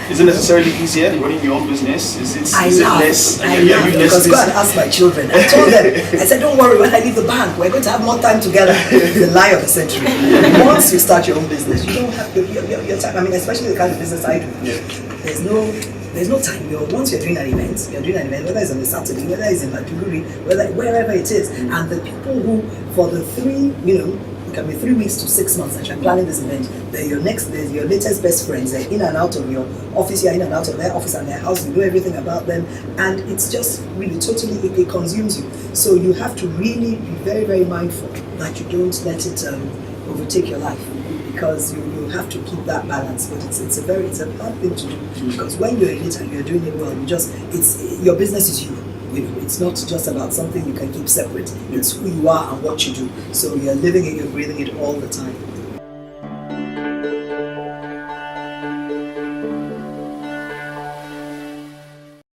Is it necessarily easier than running your own business? Is it less? I laugh because go and ask my children. I told them, I said, don't worry, when I leave the bank, we're going to have more time together. The lie of the century. Once you start your own business, you don't have your time. I mean, especially the kind of business I do. Yeah. There's no time. Once you're doing an event, whether it's on a Saturday, whether it's in Maiduguri, wherever it is. And the people who, for the it can be 3 weeks to 6 months that you're planning this event, they're your latest best friends. They're in and out of your office, you're in and out of their office and their house, you know everything about them, and it's just really totally, it consumes you. So you have to really be very, very mindful that you don't let it overtake your life, because you have to keep that balance. But it's a hard thing to do, because when you're in it and you're doing it well, your business is you. It's not just about something you can keep separate. It's who you are and what you do. So you're living it, you're breathing it all the time.